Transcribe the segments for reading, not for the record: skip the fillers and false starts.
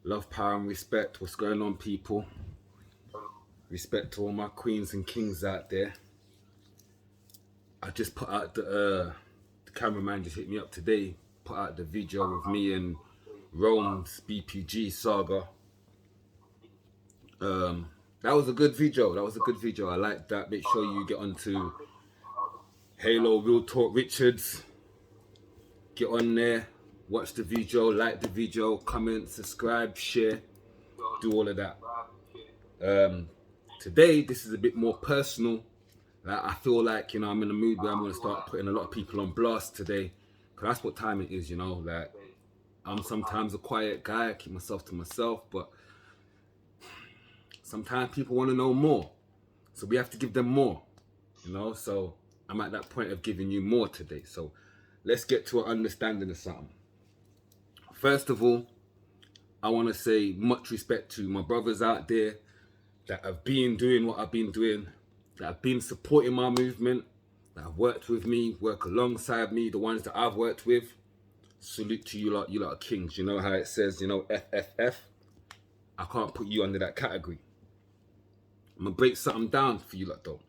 Love, power, and respect. What's going on, people? Respect to all my queens and kings out there. I just put out the cameraman just hit me up today. Put out the video of me and Rome's BPG saga. That was a good video. I like that. Make sure you get onto Halo Real Talk Richards. Get on there, watch the video, like the video, comment, subscribe, share, do all of that. Today, this is a bit more personal. Like, I feel like, I'm in a mood where I'm going to start putting a lot of people on blast today. Because that's what time it is, Like, I'm sometimes a quiet guy, I keep myself to myself, but sometimes people want to know more. So we have to give them more, So I'm at that point of giving you more today. So let's get to an understanding of something. First of all, I want to say much respect to my brothers out there that have been doing what I've been doing, that have been supporting my movement, that have worked with me, work alongside me, the ones that I've worked with. Salute to you lot are kings. You know how it says, FFF. I can't put you under that category. I'm going to break something down for you lot though.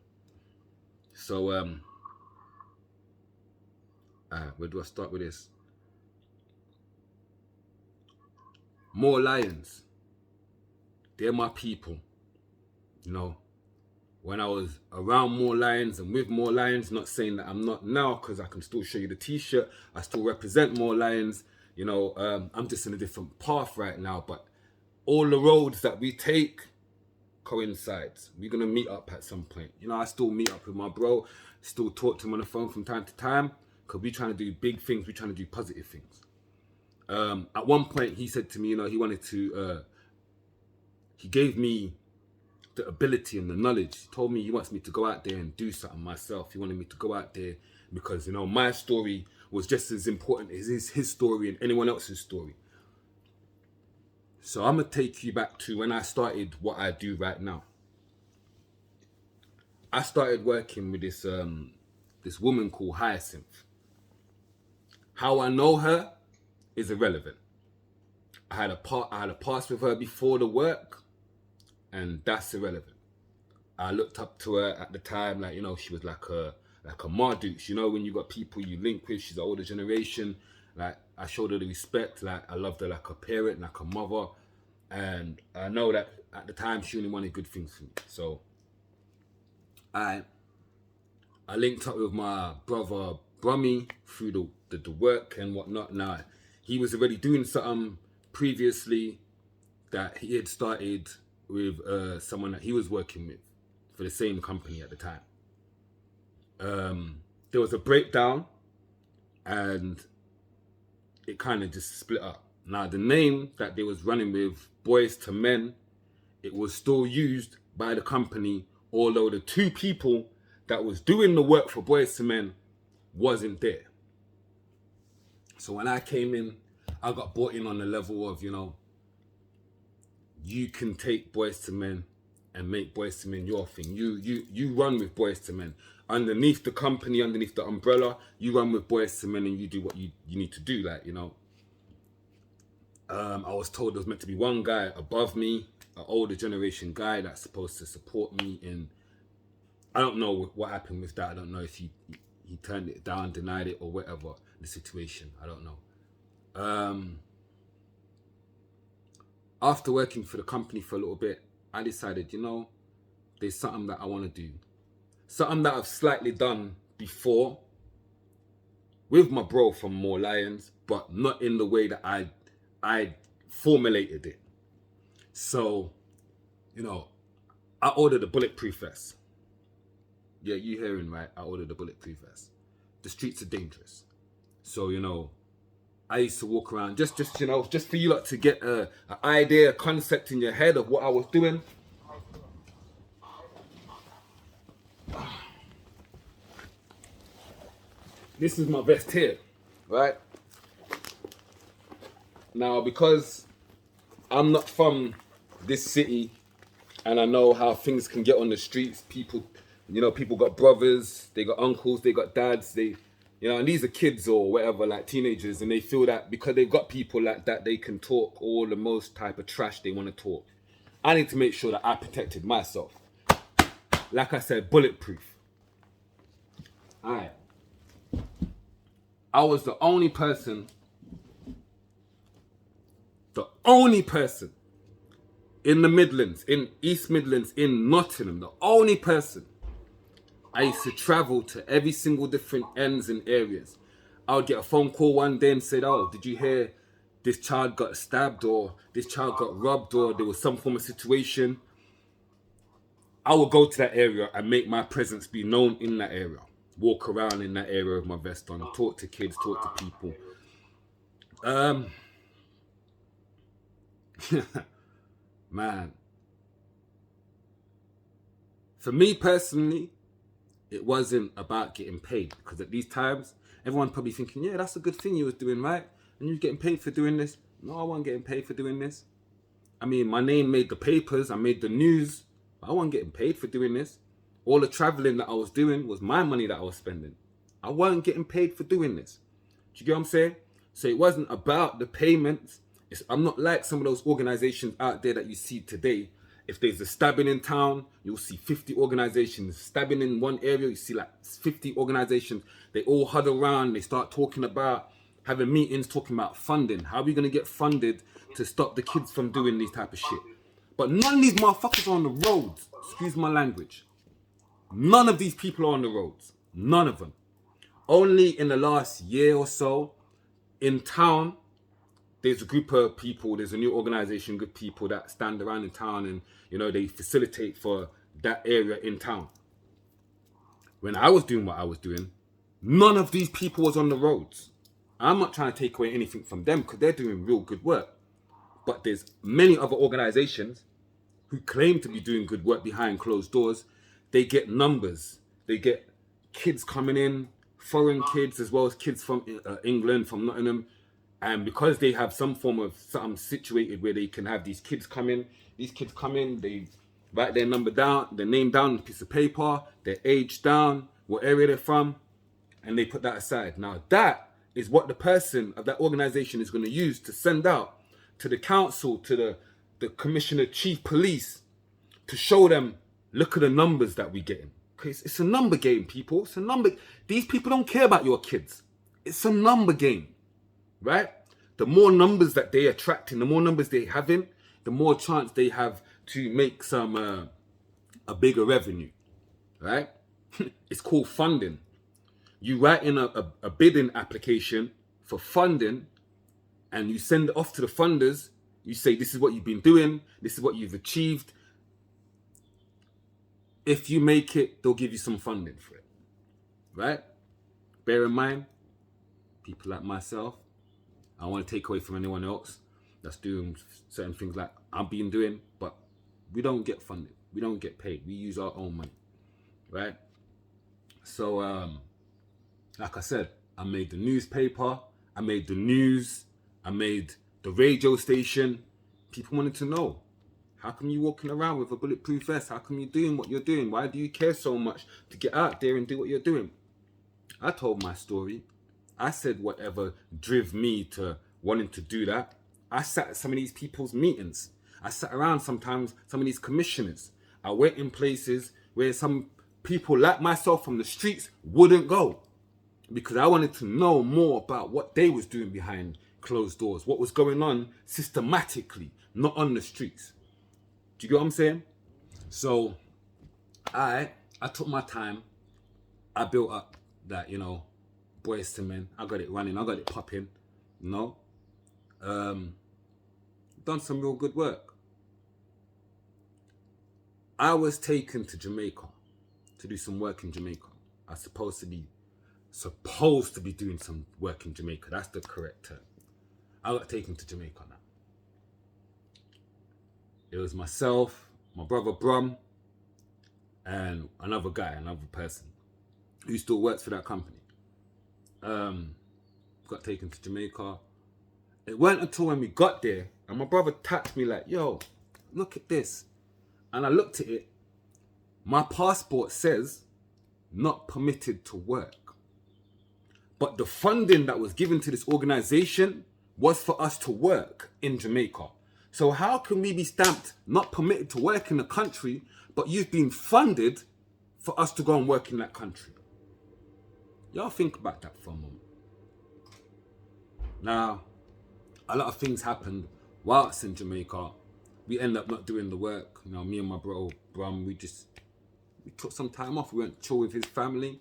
So, where do I start with this? More lions. They're my people. When I was around more lions and with more lions, not saying that I'm not now, because I can still show you the t-shirt. I still represent more lions. I'm just in a different path right now, but all the roads that we take coincides. We're going to meet up at some point. I still meet up with my bro, still talk to him on the phone from time to time, because we're trying to do big things. We're trying to do positive things. At one point, he said to me, he wanted to, he gave me the ability and the knowledge. He told me he wants me to go out there and do something myself. He wanted me to go out there because, my story was just as important as his story and anyone else's story. So I'm going to take you back to when I started what I do right now. I started working with this woman called Hyacinth. How I know her is irrelevant. I had a pass with her before the work, and that's irrelevant. I looked up to her at the time, like, she was like a Mardukes, when you got people you link with, she's the older generation. Like, I showed her the respect, like, I loved her like a parent, like a mother. And I know that at the time, she only wanted good things for me. So, I linked up with my brother, Brummy, through the work and whatnot. Now, he was already doing something previously that he had started with someone that he was working with for the same company at the time. There was a breakdown and it kind of just split up. Now, the name that they was running with, Boys to Men, it was still used by the company, although the two people that was doing the work for Boys to Men wasn't there. So when I came in, I got brought in on the level of, you can take Boys to Men and make Boys to Men your thing. You run with Boys to Men. Underneath the company, underneath the umbrella, you run with Boys to Men and you do what you need to do. Like, I was told there was meant to be one guy above me, an older generation guy that's supposed to support me in, I don't know what happened with that. I don't know if he turned it down, denied it, or whatever the situation. I don't know. After working for the company for a little bit, I decided, there's something that I want to do. Something that I've slightly done before with my bro from More Lions, but not in the way that I formulated it. So, I ordered a bulletproof vest. Yeah, you hearing right? I ordered a bulletproof vest. The streets are dangerous. So, I used to walk around just for you lot to get an idea, a concept in your head of what I was doing. This is my vest here, right? Now, because I'm not from this city and I know how things can get on the streets, people got brothers, they got uncles, they got dads, they You know, and these are kids or whatever, like teenagers, and they feel that because they've got people like that, they can talk all the most type of trash they want to talk. I need to make sure that I protected myself. Like I said, bulletproof. Alright. I was the only person in the Midlands, in East Midlands, in Nottingham, the only person. I used to travel to every single different ends and areas. I would get a phone call one day and said, oh, did you hear this child got stabbed or this child got robbed or there was some form of situation? I would go to that area and make my presence be known in that area. Walk around in that area with my vest on, talk to kids, talk to people. Man. For me personally, it wasn't about getting paid, because at these times, everyone probably thinking, yeah, that's a good thing you was doing, right? And you're getting paid for doing this. No, I wasn't getting paid for doing this. I mean, my name made the papers, I made the news, but I wasn't getting paid for doing this. All the traveling that I was doing was my money that I was spending. I wasn't getting paid for doing this. Do you get what I'm saying? So it wasn't about the payments. I'm not like some of those organizations out there that you see today. If there's a stabbing in town, you'll see 50 organizations. Stabbing in one area, you see like 50 organizations. They all huddle around, they start talking about, having meetings, talking about funding. How are we going to get funded to stop the kids from doing these type of shit? But none of these motherfuckers are on the roads. Excuse my language. None of these people are on the roads. None of them. Only in the last year or so, in town, there's a group of people, there's a new organization, good people that stand around in town and, you know, they facilitate for that area in town. When I was doing what I was doing, none of these people was on the roads. I'm not trying to take away anything from them because they're doing real good work. But there's many other organizations who claim to be doing good work behind closed doors. They get numbers. They get kids coming in, foreign kids as well as kids from England, from Nottingham. And because they have some form of something situated where they can have these kids come in, they write their number down, their name down on a piece of paper, their age down, what area they're from, and they put that aside. Now that is what the person of that organization is going to use to send out to the council, to the commissioner, chief police, to show them, look at the numbers that we're getting. Okay, it's a number game, people. It's a number. These people don't care about your kids. It's a number game, right? The more numbers that they attracting, the more numbers they having, the more chance they have to make some a bigger revenue, right? It's called funding. You write in a bidding application for funding, and you send it off to the funders. You say, this is what you've been doing, this is what you've achieved. If you make it, they'll give you some funding for it, right? Bear in mind, people like myself, I don't want to take away from anyone else that's doing certain things like I've been doing, but we don't get funded. We don't get paid. We use our own money, right? So, like I said, I made the newspaper, I made the news, I made the radio station. People wanted to know, how come you walking around with a bulletproof vest? How come you doing what you're doing? Why do you care so much to get out there and do what you're doing? I told my story. I said whatever drove me to wanting to do that. I sat at some of these people's meetings. I sat around sometimes some of these commissioners. I went in places where some people like myself from the streets wouldn't go, because I wanted to know more about what they was doing behind closed doors, what was going on systematically, not on the streets. Do you get what I'm saying? So I took my time. I built up that, you know, Boys to Men. I got it running. I got it popping. You know? Done some real good work. I was taken to Jamaica to do some work in Jamaica. I was supposed to be doing some work in Jamaica. That's the correct term. I got taken to Jamaica now. It was myself, my brother Brum, and another guy, another person who still works for that company. Got taken to Jamaica. It weren't until when we got there and my brother tapped me like, yo, look at this. And I looked at it. My passport says not permitted to work. But the funding that was given to this organization was for us to work in Jamaica. So how can we be stamped not permitted to work in the country, but you've been funded for us to go and work in that country? Y'all think about that for a moment. Now, a lot of things happened whilst in Jamaica. We ended up not doing the work. You know, me and my bro, Brum, we took some time off. We went chill with his family.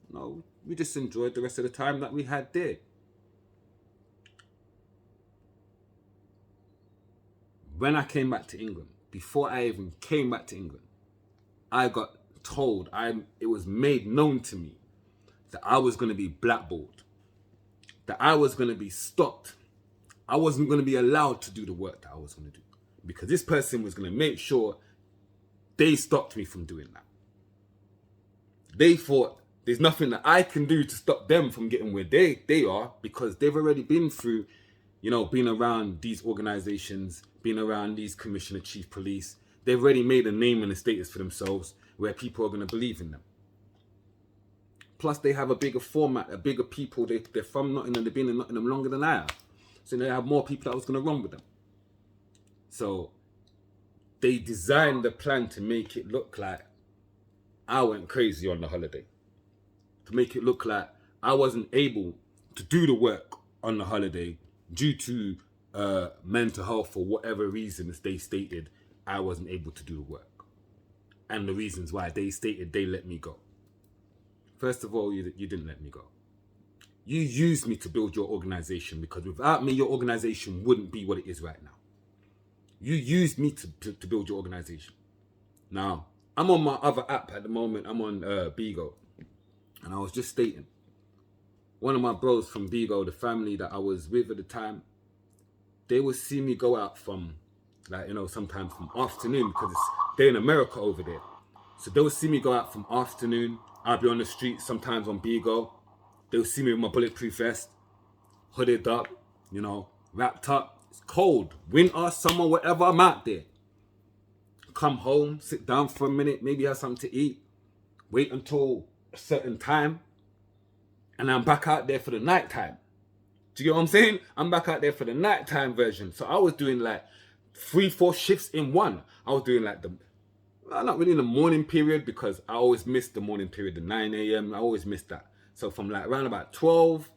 You know, we just enjoyed the rest of the time that we had there. When I came back to England, before I even came back to England, I got told, it was made known to me that I was going to be blackballed, that I was going to be stopped. I wasn't going to be allowed to do the work that I was going to do, because this person was going to make sure they stopped me from doing that. They thought there's nothing that I can do to stop them from getting where they are, because they've already been through, you know, being around these organizations, being around these commissioner chief police. They've already made a name and a status for themselves where people are going to believe in them. Plus, they have a bigger format, a bigger people. They're from Nottingham, they've been in Nottingham longer than I have. So they have more people that was going to run with them. So they designed the plan to make it look like I went crazy on the holiday. To make it look like I wasn't able to do the work on the holiday due to mental health, for whatever reasons they stated I wasn't able to do the work. And the reasons why they stated they let me go. First of all, you didn't let me go. You used me to build your organization, because without me, your organization wouldn't be what it is right now. You used me to build your organization. Now, I'm on my other app at the moment. I'm on Bigo. And I was just stating, one of my bros from Bigo, the family that I was with at the time, they would see me go out from, like, you know, sometimes from afternoon, because they're in America over there. So they would see me go out from afternoon. I'll be on the street sometimes on Bigo. They'll see me with my bulletproof vest, hooded up, you know, wrapped up. It's cold, winter, summer, whatever, I'm out there. Come home, sit down for a minute, maybe have something to eat, wait until a certain time, and I'm back out there for the night time. Do you get what I'm saying? I'm back out there for the nighttime version. So I was doing like 3-4 shifts in one. I was doing like not really in the morning period, because I always missed the morning period, the 9 a.m. I always missed that. So from like around about 12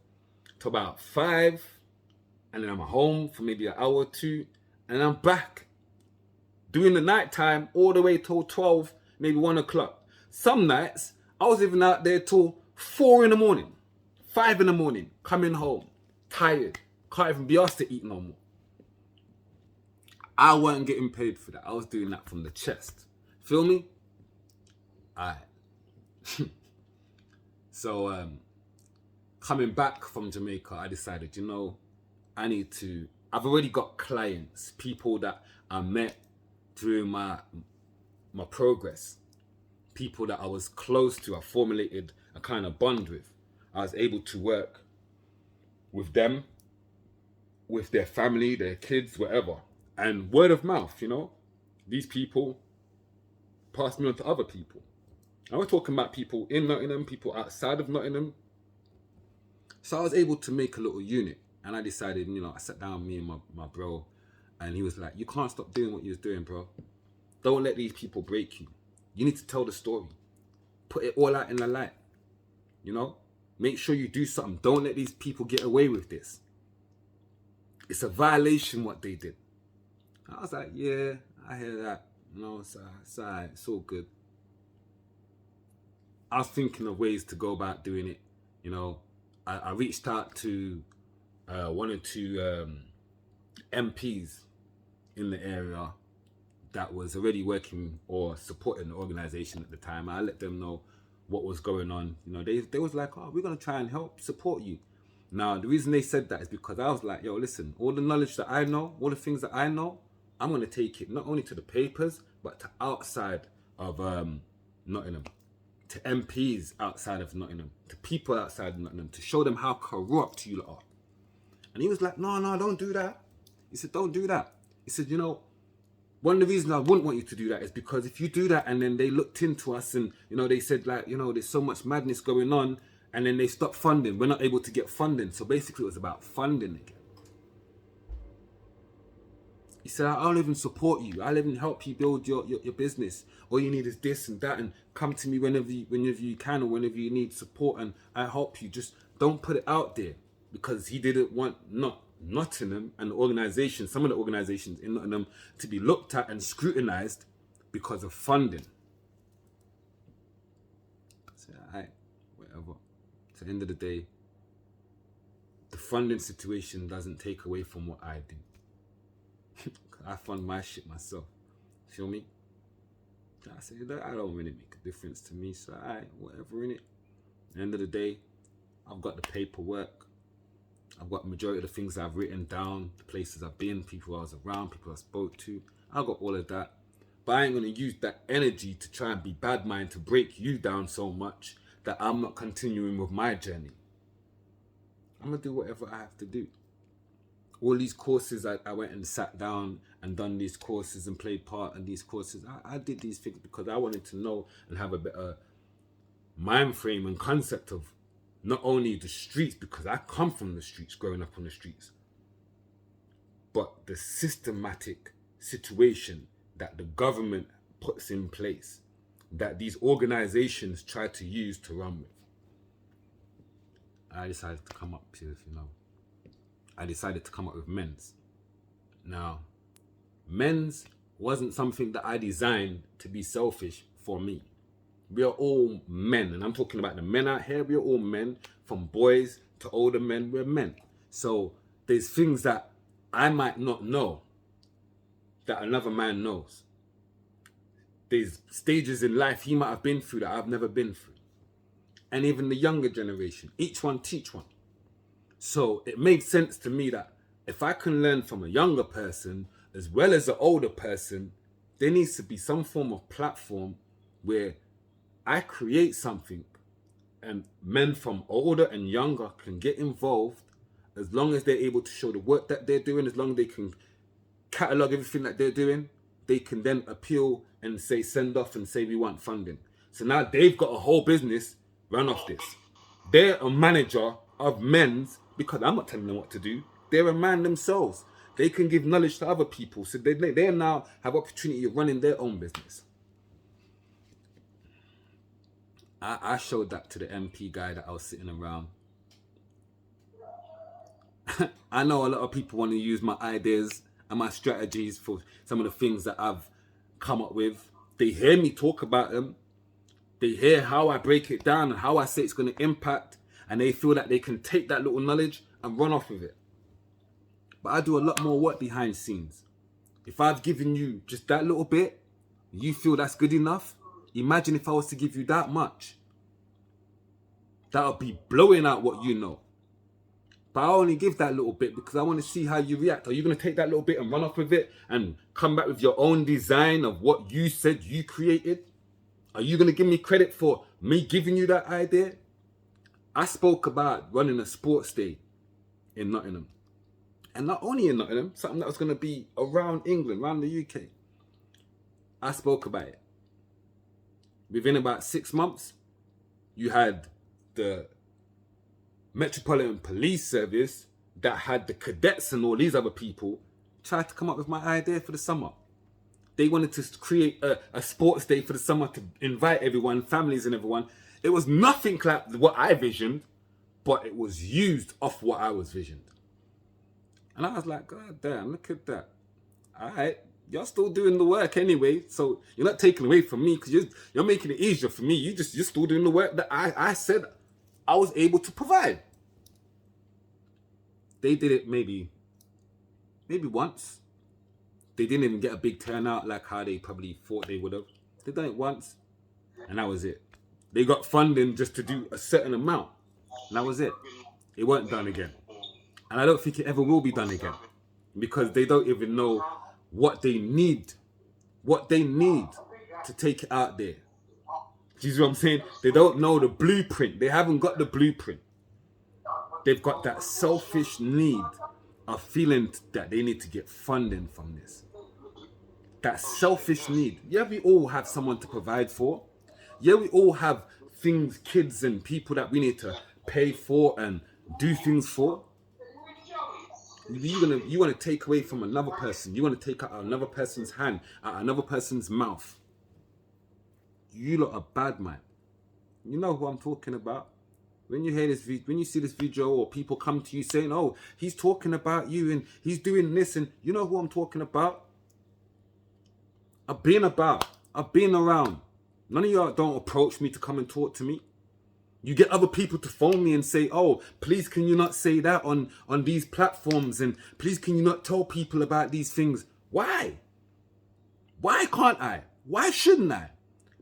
to about 5, and then I'm home for maybe an hour or two, and I'm back doing the nighttime all the way till 12, maybe 1 o'clock. Some nights, I was even out there till 4 in the morning, 5 in the morning, coming home, tired, can't even be asked to eat no more. I wasn't getting paid for that. I was doing that from the chest. Feel me? Alright. So, coming back from Jamaica, I decided, you know, I've already got clients, people that I met through my progress, people that I was close to, I formulated a kind of bond with. I was able to work with them, with their family, their kids, whatever. And word of mouth, you know, these people passed me on to other people. I was talking about people in Nottingham, people outside of Nottingham. So I was able to make a little unit. And I decided, you know, I sat down, me and my bro, and he was like, you can't stop doing what you're doing, bro. Don't let these people break you. You need to tell the story. Put it all out in the light. You know? Make sure you do something. Don't let these people get away with this. It's a violation what they did. I was like, yeah, I hear that. No, it's alright. It's all good. I was thinking of ways to go about doing it. You know, I reached out to 1 or 2 MPs in the area that was already working or supporting the organization at the time. I let them know what was going on. You know, they was like, oh, we're going to try and help support you. Now, the reason they said that is because I was like, yo, listen, all the knowledge that I know, all the things that I know, I'm going to take it not only to the papers, but to outside of Nottingham, to MPs outside of Nottingham, to people outside of Nottingham, to show them how corrupt you lot are. And he was like, no, don't do that. He said, don't do that. He said, you know, one of the reasons I wouldn't want you to do that is because if you do that and then they looked into us and, you know, they said like, you know, there's so much madness going on And then they stopped funding. We're not able to get funding. So basically it was about funding again. He said, I'll even support you. I'll even help you build your business. All you need is this and that, and come to me whenever you can, or whenever you need support, and I help you. Just don't put it out there, because he didn't want Nottingham and the organization, some of the organizations in Nottingham, to be looked at and scrutinized because of funding. I said, all right, whatever. At the end of the day, the funding situation doesn't take away from what I do. I fund my shit myself. Feel me? I say that I don't really make a difference to me, so alright, whatever in it. At the end of the day, I've got the paperwork. I've got the majority of the things I've written down, the places I've been, people I was around, people I spoke to. I've got all of that. But I ain't gonna use that energy to try and be bad mind to break you down so much that I'm not continuing with my journey. I'm gonna do whatever I have to do. All these courses, I went and sat down and done these courses and played part in these courses. I did these things because I wanted to know and have a better mind frame and concept of not only the streets, because I come from the streets, growing up on the streets, but the systematic situation that the government puts in place, that these organizations try to use to run with. I decided to come up here, I decided to come up with men's. Now, men's wasn't something that I designed to be selfish for me. We are all men, and I'm talking about the men out here. We are all men, from boys to older men. We're men. So there's things that I might not know that another man knows. There's stages in life he might have been through that I've never been through. And even the younger generation, each one teach one. So it made sense to me that if I can learn from a younger person as well as an older person, there needs to be some form of platform where I create something and men from older and younger can get involved, as long as they're able to show the work that they're doing, as long as they can catalog everything that they're doing, they can then appeal and say, send off and say we want funding. So now they've got a whole business run off this. They're a manager of men's, because I'm not telling them what to do. They're a man themselves. They can give knowledge to other people. So they now have opportunity of running their own business. I showed that to the MP guy that I was sitting around. I know a lot of people want to use my ideas and my strategies for some of the things that I've come up with. They hear me talk about them. They hear how I break it down and how I say it's going to impact. And they feel that they can take that little knowledge and run off with it. But I do a lot more work behind scenes. If I've given you just that little bit, you feel that's good enough? Imagine if I was to give you that much. That would be blowing out what you know. But I only give that little bit because I want to see how you react. Are you going to take that little bit and run off with it and come back with your own design of what you said you created? Are you going to give me credit for me giving you that idea? I spoke about running a sports day in Nottingham. And not only in Nottingham, something that was going to be around England, around the UK. I spoke about it. Within about 6 months, you had the Metropolitan Police Service that had the cadets and all these other people try to come up with my idea for the summer. They wanted to create a sports day for the summer to invite everyone, families and everyone. It was nothing like what I visioned, but it was used off what I was visioned. And I was like, God damn, look at that. All right, you're still doing the work anyway, so you're not taking away from me because you're making it easier for me. You're still doing the work that I said I was able to provide. They did it maybe once. They didn't even get a big turnout like how they probably thought they would have. They done it once, and that was it. They got funding just to do a certain amount, and that was it. It weren't done again. And I don't think it ever will be done again, because they don't even know what they need to take it out there. Do you see what I'm saying? They don't know the blueprint. They haven't got the blueprint. They've got that selfish need of feeling that they need to get funding from this. That selfish need. Yeah, we all have someone to provide for. Yeah, we all have things, kids and people that we need to pay for and do things for. You want to take away from another person. You want to take out another person's hand, out another person's mouth. You lot are bad, man. You know who I'm talking about. When you hear this, when you see this video, or people come to you saying, "Oh, he's talking about you and he's doing this," and you know who I'm talking about. I've been around. None of y'all don't approach me to come and talk to me. You get other people to phone me and say, "Oh, please can you not say that on these platforms, and please can you not tell people about these things?" Why? Why can't I? Why shouldn't I?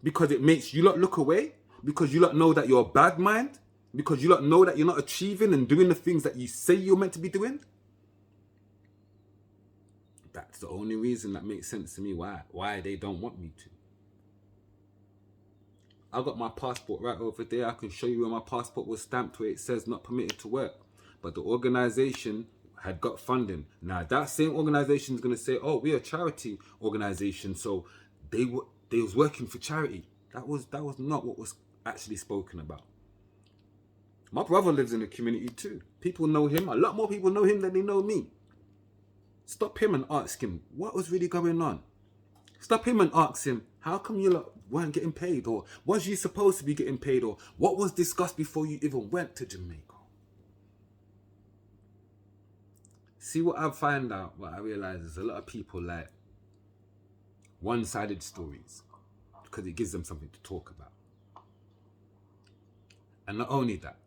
Because it makes you lot look away? Because you lot know that you're a bad mind? Because you lot know that you're not achieving and doing the things that you say you're meant to be doing? That's the only reason that makes sense to me why they don't want me to. I got my passport right over there. I can show you where my passport was stamped, where it says not permitted to work. But the organization had got funding. Now that same organization is going to say, "Oh, we're a charity organization, so they was working for charity." That was not what was actually spoken about. My brother lives in the community too. People know him. A lot more people know him than they know me. Stop him and ask him what was really going on. Stop him and ask him, how come you lot weren't getting paid? Or was you supposed to be getting paid? Or what was discussed before you even went to Jamaica? See, what I find out, what I realize is a lot of people like one-sided stories because it gives them something to talk about. And not only that,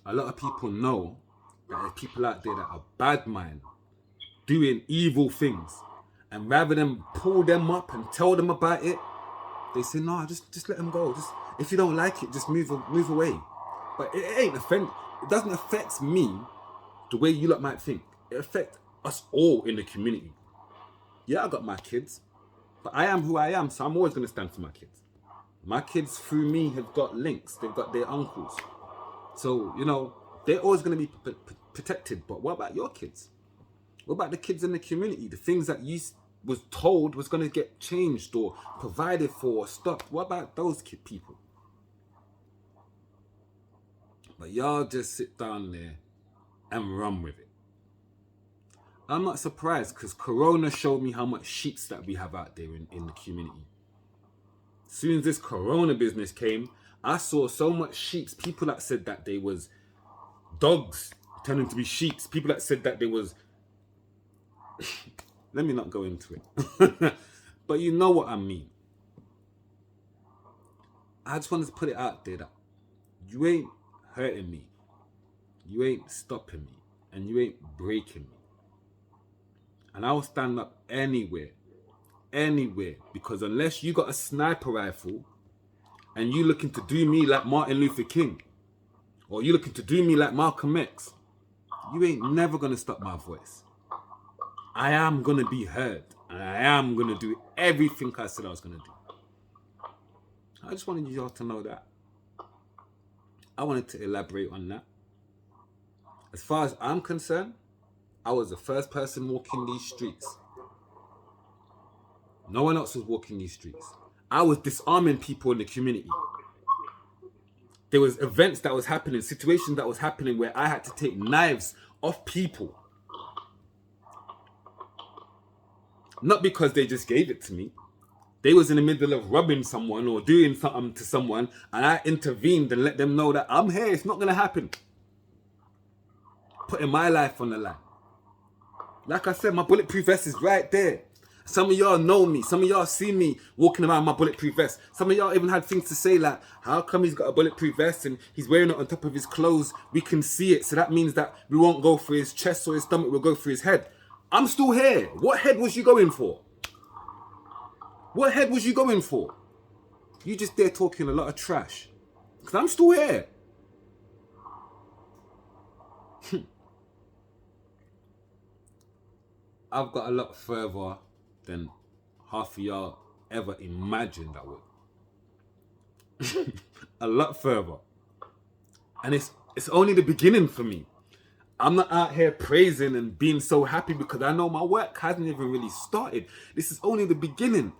a lot of people know that there's people out there that are bad mind, doing evil things, and rather than pull them up and tell them about it, they say, "No, just let them go. Just, if you don't like it, just move away." But it doesn't affect me the way you lot might think. It affects us all in the community. Yeah, I got my kids, but I am who I am, so I'm always going to stand for my kids. My kids through me have got links. They've got their uncles. So, you know, they're always going to be protected. But what about your kids? What about the kids in the community? The things that you was told was going to get changed or provided for or stopped. What about those people? But y'all just sit down there and run with it. I'm not surprised because Corona showed me how much sheeps that we have out there in the community. As soon as this Corona business came, I saw so much sheeps. People that said that they was dogs turning to be sheeps. People that said that they was... Let me not go into it. But you know what I mean. I just wanted to put it out there that you ain't hurting me. You ain't stopping me. And you ain't breaking me. And I will stand up anywhere. Because unless you got a sniper rifle and you looking to do me like Martin Luther King, or you looking to do me like Malcolm X, you ain't never going to stop my voice. I am going to be heard. And I am going to do everything I said I was going to do. I just wanted you all to know that. I wanted to elaborate on that. As far as I'm concerned, I was the first person walking these streets. No one else was walking these streets. I was disarming people in the community. There was events that was happening, situations that was happening where I had to take knives off people. Not because they just gave it to me. They was in the middle of robbing someone or doing something to someone, and I intervened and let them know that I'm here, it's not going to happen. Putting my life on the line. Like I said, my bulletproof vest is right there. Some of y'all know me. Some of y'all see me walking around my bulletproof vest. Some of y'all even had things to say like, how come he's got a bulletproof vest and he's wearing it on top of his clothes? We can see it. So that means that we won't go for his chest or his stomach. We'll go for his head. I'm still here. What head was you going for? What head was you going for? You just there talking a lot of trash. Because I'm still here. I've got a lot further than half of y'all ever imagined I would. A lot further. And it's only the beginning for me. I'm not out here praising and being so happy because I know my work hasn't even really started. This is only the beginning.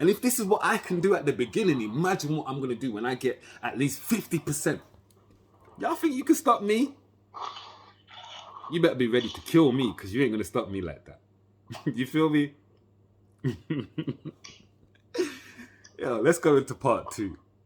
And if this is what I can do at the beginning, imagine what I'm going to do when I get at least 50%. Y'all think you can stop me? You better be ready to kill me, because you ain't going to stop me like that. You feel me? Yo, let's go into part 2.